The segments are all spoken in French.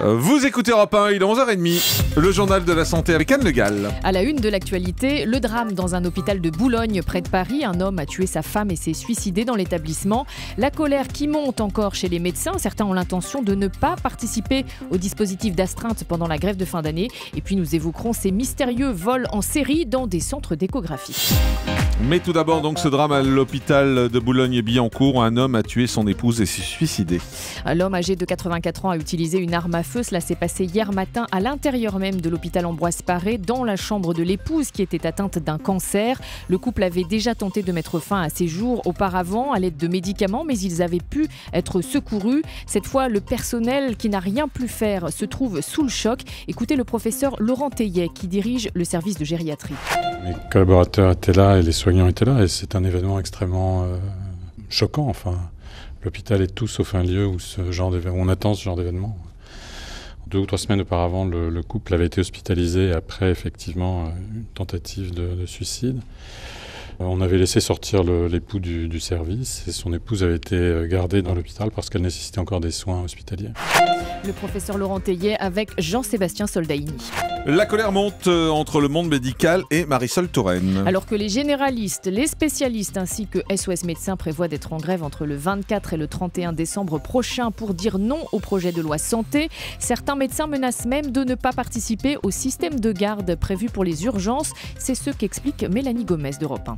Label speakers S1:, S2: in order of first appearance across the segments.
S1: Vous écoutez Europe 1, il est 11h30. Le journal de la santé avec Anne Le Gall.
S2: À la une de l'actualité, le drame dans un hôpital de Boulogne, près de Paris. Un homme a tué sa femme et s'est suicidé dans l'établissement. La colère qui monte encore chez les médecins. Certains ont l'intention de ne pas participer au dispositif d'astreinte pendant la grève de fin d'année. Et puis nous évoquerons ces mystérieux vols en série dans des centres d'échographie.
S1: Mais tout d'abord, donc, ce drame à l'hôpital de Boulogne-Billancourt où un homme a tué son épouse et s'est suicidé.
S2: L'homme âgé de 84 ans a utilisé une arme à feu. Cela s'est passé hier matin à l'intérieur même de l'hôpital Ambroise Paré, dans la chambre de l'épouse qui était atteinte d'un cancer. Le couple avait déjà tenté de mettre fin à ses jours auparavant à l'aide de médicaments, mais ils avaient pu être secourus. Cette fois, le personnel qui n'a rien pu faire se trouve sous le choc. Écoutez le professeur Laurent Teillet qui dirige le service de gériatrie.
S3: Les collaborateurs étaient là et les soignants étaient là et c'est un événement extrêmement choquant. Enfin, l'hôpital est tout sauf un lieu où on attend ce genre d'événement. 2 ou 3 semaines auparavant, le couple avait été hospitalisé après effectivement une tentative de suicide. On avait laissé sortir l'époux du service et son épouse avait été gardée dans l'hôpital parce qu'elle nécessitait encore des soins hospitaliers.
S2: Le professeur Laurent Teillet avec Jean-Sébastien Soldaini.
S1: La colère monte entre le monde médical et Marisol Touraine.
S2: Alors que les généralistes, les spécialistes ainsi que SOS Médecins prévoient d'être en grève entre le 24 et le 31 décembre prochain pour dire non au projet de loi santé, certains médecins menacent même de ne pas participer au système de garde prévu pour les urgences. C'est ce qu'explique Mélanie Gomez d'Europe 1.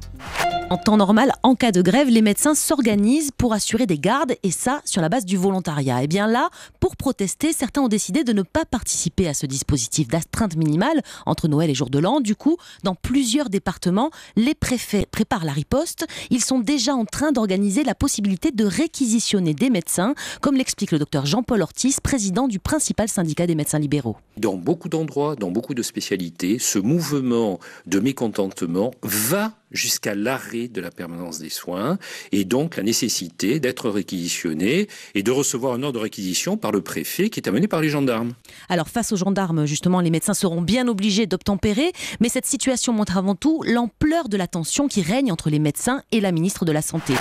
S4: En temps normal, en cas de grève, les médecins s'organisent pour assurer des gardes et ça sur la base du volontariat. Et bien là, pour protester, certains ont décidé de ne pas participer à ce dispositif d'astreinte minimale entre Noël et Jour de l'An. Du coup, dans plusieurs départements, les préfets préparent la riposte. Ils sont déjà en train d'organiser la possibilité de réquisitionner des médecins, comme l'explique le docteur Jean-Paul Ortiz, président du principal syndicat des médecins libéraux.
S5: Dans beaucoup d'endroits, dans beaucoup de spécialités, ce mouvement de mécontentement va jusqu'à l'arrêt de la permanence des soins et donc la nécessité d'être réquisitionné et de recevoir un ordre de réquisition par le préfet qui est amené par les gendarmes.
S4: Alors face aux gendarmes, justement, les médecins seront bien obligés d'obtempérer, mais cette situation montre avant tout l'ampleur de la tension qui règne entre les médecins et la ministre de la Santé.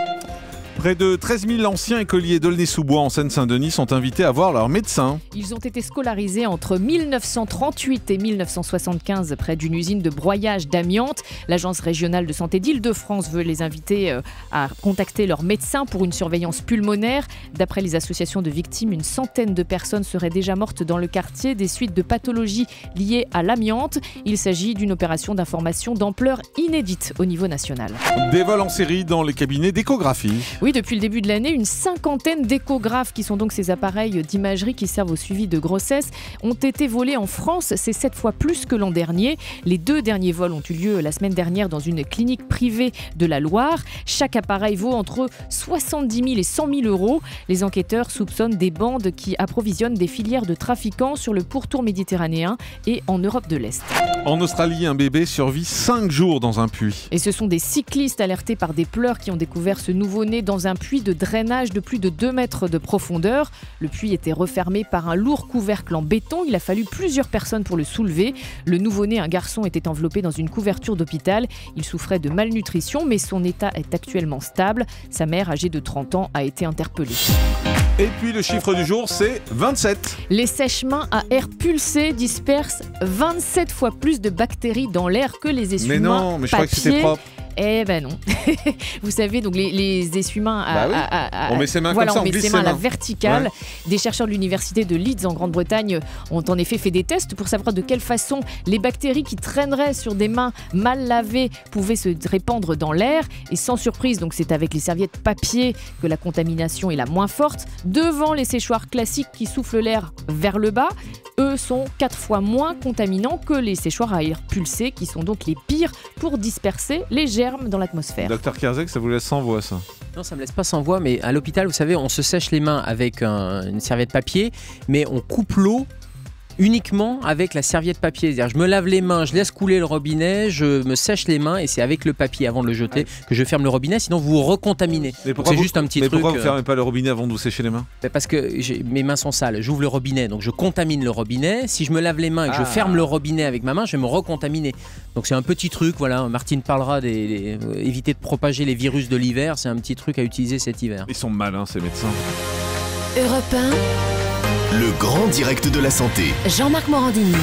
S1: Près de 13 000 anciens écoliers d'Aulnay-sous-Bois en Seine-Saint-Denis sont invités à voir leur médecin.
S2: Ils ont été scolarisés entre 1938 et 1975 près d'une usine de broyage d'amiante. L'Agence régionale de santé d'Île-de-France veut les inviter à contacter leur médecin pour une surveillance pulmonaire. D'après les associations de victimes, une centaine de personnes seraient déjà mortes dans le quartier des suites de pathologies liées à l'amiante. Il s'agit d'une opération d'information d'ampleur inédite au niveau national.
S1: Des vols en série dans les cabinets d'échographie.
S2: Oui, depuis le début de l'année, une cinquantaine d'échographes, qui sont donc ces appareils d'imagerie qui servent au suivi de grossesse, ont été volés en France. C'est 7 fois plus que l'an dernier. Les 2 derniers vols ont eu lieu la semaine dernière dans une clinique privée de la Loire. Chaque appareil vaut entre 70 000 et 100 000 euros. Les enquêteurs soupçonnent des bandes qui approvisionnent des filières de trafiquants sur le pourtour méditerranéen et en Europe de l'Est.
S1: En Australie, un bébé survit 5 jours dans un puits.
S2: Et ce sont des cyclistes alertés par des pleurs qui ont découvert ce nouveau-né dans un puits de drainage de plus de 2 mètres de profondeur. Le puits était refermé par un lourd couvercle en béton. Il a fallu plusieurs personnes pour le soulever. Le nouveau-né, un garçon, était enveloppé dans une couverture d'hôpital. Il souffrait de malnutrition, mais son état est actuellement stable. Sa mère, âgée de 30 ans, a été interpellée.
S1: Et puis le chiffre du jour, c'est 27.
S2: Les sèche-mains à air pulsé dispersent 27 fois plus de bactéries dans l'air que les essuie-mains
S1: Mais non, mais je crois que c'était propre.
S2: Eh ben non. Vous savez, donc les essuie-mains
S1: on met ses mains
S2: voilà,
S1: comme ça,
S2: on met ses mains à la verticale.
S1: Ouais.
S2: Des chercheurs de l'université de Leeds en Grande-Bretagne ont en effet fait des tests pour savoir de quelle façon les bactéries qui traîneraient sur des mains mal lavées pouvaient se répandre dans l'air. Et sans surprise, donc c'est avec les serviettes papier que la contamination est la moins forte. Devant les séchoirs classiques qui soufflent l'air vers le bas, eux sont 4 fois moins contaminants que les séchoirs à air pulsé qui sont donc les pires pour disperser les germes dans l'atmosphère.
S1: Docteur Kerzek, ça vous laisse sans voix, ça?
S6: Non, ça me laisse pas sans voix, mais à l'hôpital, vous savez, on se sèche les mains avec une serviette papier, mais on coupe l'eau uniquement avec la serviette papier. C'est-à-dire, je me lave les mains, je laisse couler le robinet, je me sèche les mains et c'est avec le papier avant de le jeter que je ferme le robinet, sinon vous vous recontaminez. C'est juste un petit truc.
S1: Mais pourquoi vous ne fermez pas le robinet avant de vous sécher les mains?
S6: Parce que mes mains sont sales, j'ouvre le robinet, donc je contamine le robinet. Si je me lave les mains et que je ferme le robinet avec ma main, je vais me recontaminer. Donc c'est un petit truc, voilà, Martine parlera éviter de propager les virus de l'hiver, c'est un petit truc à utiliser cet hiver.
S1: Ils sont malins ces médecins.
S7: Europe 1. Le grand direct de la santé.
S4: Jean-Marc Morandini.